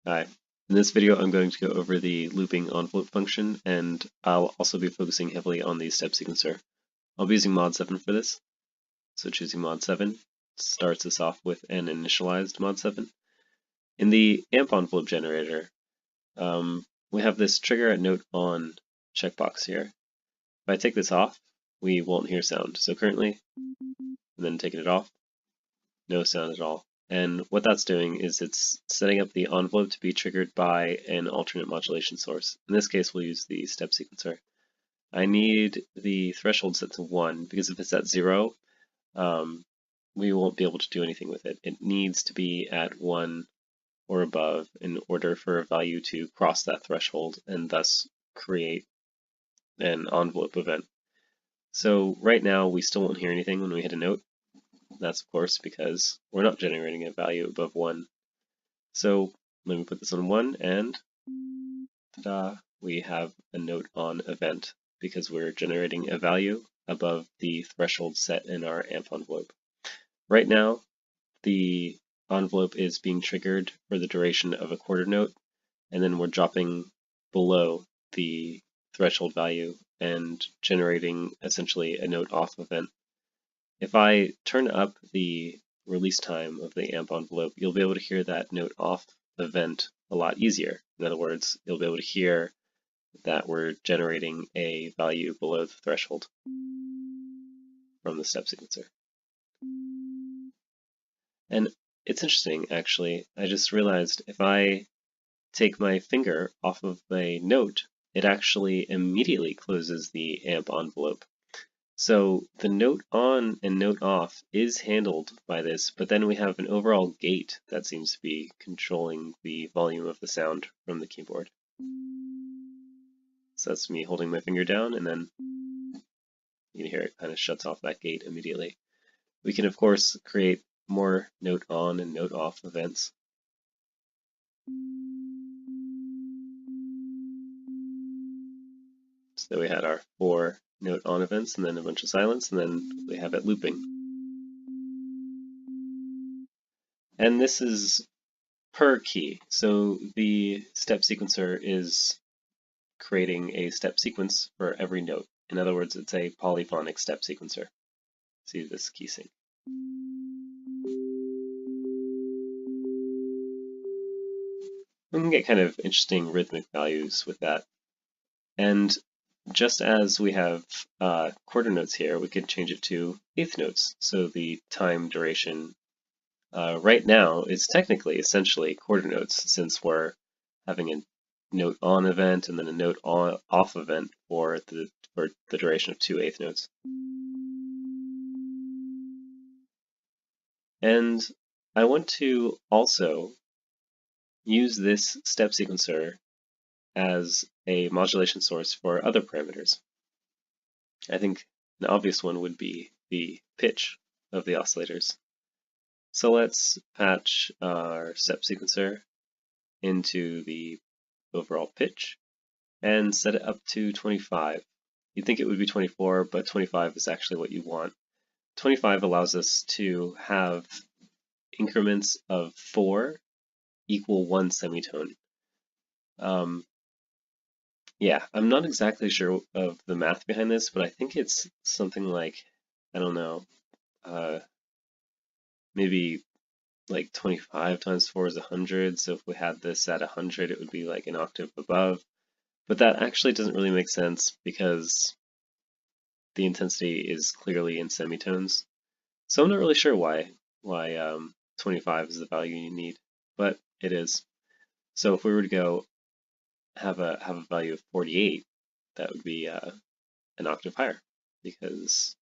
Hi. In this video, I'm going to go over the looping envelope function, and I'll also be focusing heavily on the step sequencer. I'll be using mod 7 for this, so choosing mod 7 starts us off with an initialized mod 7. In the amp envelope generator, we have this trigger at note on checkbox here. If I take this off, we won't hear sound. So currently, and then taking it off, no sound at all. And what that's doing is it's setting up the envelope to be triggered by an alternate modulation source. In this case, we'll use the step sequencer. I need the threshold set to 1, because if it's at 0, we won't be able to do anything with it. It needs to be at 1 or above in order for a value to cross that threshold and thus create an envelope event. So right now, we still won't hear anything when we hit a note. That's, of course, because we're not generating a value above 1. So let me put this on 1, and ta-da, we have a note on event because we're generating a value above the threshold set in our amp envelope. Right now, the envelope is being triggered for the duration of a quarter note, and then we're dropping below the threshold value and generating essentially a note off event. If I turn up the release time of the amp envelope, you'll be able to hear that note off event a lot easier. In other words, you'll be able to hear that we're generating a value below the threshold from the step sequencer. And it's interesting, actually. I just realized if I take my finger off of a note, it actually immediately closes the amp envelope. So the note on and note off is handled by this, but then we have an overall gate that seems to be controlling the volume of the sound from the keyboard. So that's me holding my finger down, and then you can hear it kind of shuts off that gate immediately. We can, of course, create more note on and note off events. So we had our 4 note on events, and then a bunch of silence, and then we have it looping. And this is per key. So the step sequencer is creating a step sequence for every note. In other words, it's a polyphonic step sequencer. See this key sync. We can get kind of interesting rhythmic values with that. And just as we have quarter notes here, we could change it to eighth notes. So the time duration right now is technically essentially quarter notes, since we're having a note on event and then a note on off event for the duration of 2 eighth notes. And I want to also use this step sequencer as a modulation source for other parameters. I think an obvious one would be the pitch of the oscillators. So let's patch our step sequencer into the overall pitch and set it up to 25. You'd think it would be 24, but 25 is actually what you want. 25 allows us to have increments of 4 equal 1 semitone. Yeah, I'm not exactly sure of the math behind this, but I think it's something like, I don't know, maybe like 25 times 4 is 100, so if we had this at 100, it would be like an octave above. But that actually doesn't really make sense because the intensity is clearly in semitones. So I'm not really sure why 25 is the value you need, but it is. So if we were to go have a value of 48, that would be an octave higher, because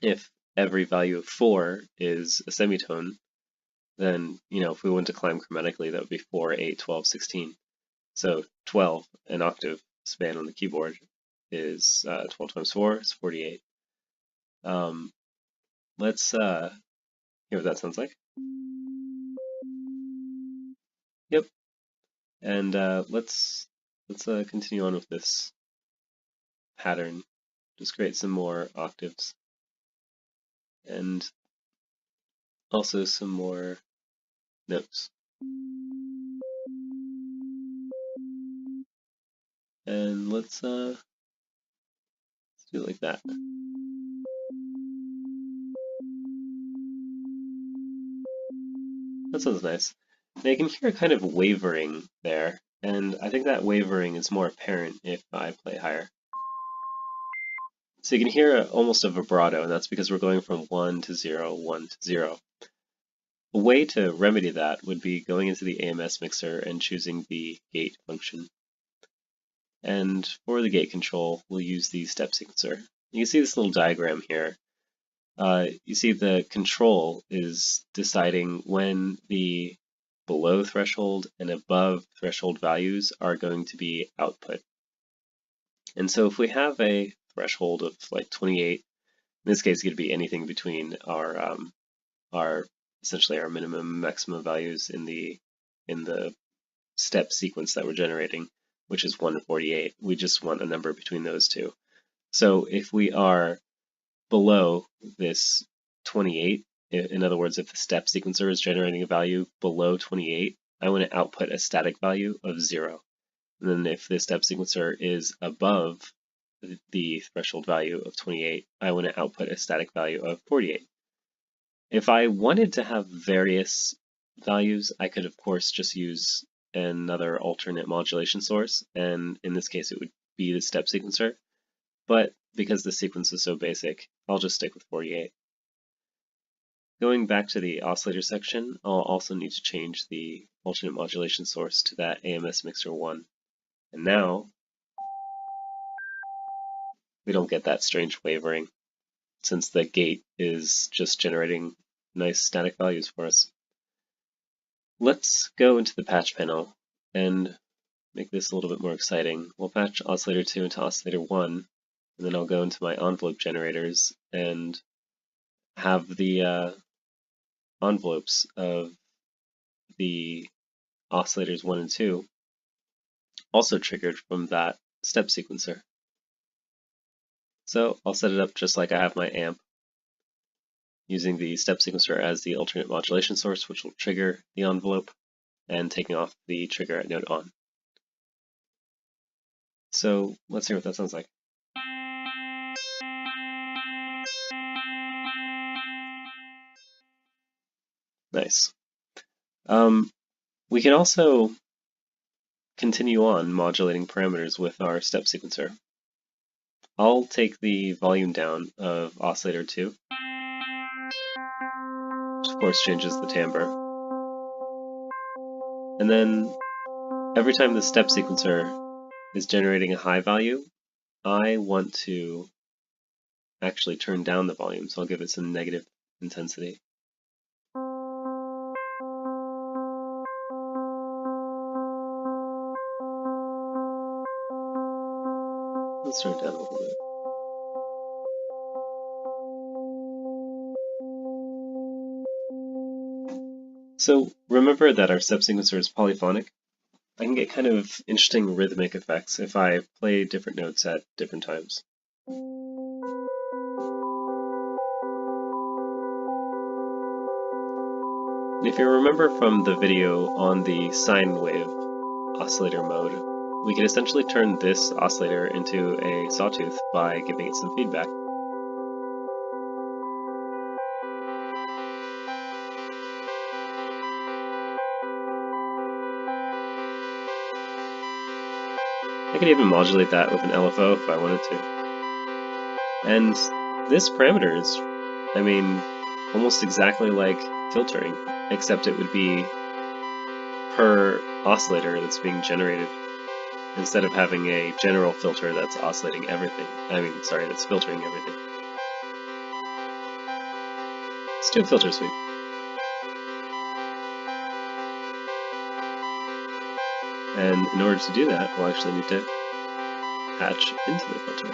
if every value of 4 is a semitone, then, if we want to climb chromatically, that would be 4, 8, 12, 16. So 12, an octave span on the keyboard, is 12 times 4 is 48. Let's hear what that sounds like. Yep. And let's continue on with this pattern. Just create some more octaves and also some more notes. and let's do it like that. That sounds nice. Now you can hear kind of wavering there, and I think that wavering is more apparent if I play higher. So you can hear almost a vibrato, and that's because we're going from 1 to 0, 1 to 0. A way to remedy that would be going into the AMS mixer and choosing the gate function. And for the gate control, we'll use the step sequencer. You can see this little diagram here. You see the control is deciding when the below threshold and above threshold values are going to be output. And so if we have a threshold of like 28, in this case it could be anything between our essentially our minimum and maximum values in the step sequence that we're generating, which is 1 to 48. We just want a number between those two. So if we are below this 28, in other words, if the step sequencer is generating a value below 28, I want to output a static value of 0. And then if the step sequencer is above the threshold value of 28, I want to output a static value of 48. If I wanted to have various values, I could of course just use another alternate modulation source, and in this case it would be the step sequencer. But because the sequence is so basic, I'll just stick with 48. Going back to the oscillator section, I'll also need to change the alternate modulation source to that AMS mixer 1. And now we don't get that strange wavering, since the gate is just generating nice static values for us. Let's go into the patch panel and make this a little bit more exciting. We'll patch oscillator 2 into oscillator 1, and then I'll go into my envelope generators and have the envelopes of the oscillators 1 and 2 also triggered from that step sequencer. So I'll set it up just like I have my amp, using the step sequencer as the alternate modulation source, which will trigger the envelope, and taking off the trigger at note on. So let's hear what that sounds like. Nice. We can also continue on modulating parameters with our step sequencer. I'll take the volume down of oscillator 2, which of course changes the timbre. And then every time the step sequencer is generating a high value, I want to actually turn down the volume, so I'll give it some negative intensity. Let's turn it down a little bit. So remember that our step sequencer is polyphonic. I can get kind of interesting rhythmic effects if I play different notes at different times. And if you remember from the video on the sine wave oscillator mode, we can essentially turn this oscillator into a sawtooth by giving it some feedback. I could even modulate that with an LFO if I wanted to. And this parameter is, I mean, almost exactly like filtering, except it would be per oscillator that's being generated, instead of having a general filter that's oscillating everything. That's filtering everything. Let's do a filter sweep. And in order to do that, we'll actually need to patch into the filter.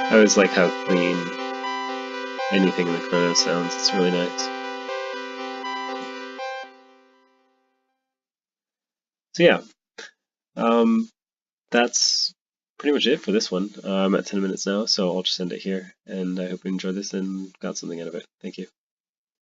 I always like how clean anything in the chrono sounds. It's really nice. So yeah, that's pretty much it for this one. I'm at 10 minutes now, so I'll just end it here, and I hope you enjoyed this and got something out of it. Thank you.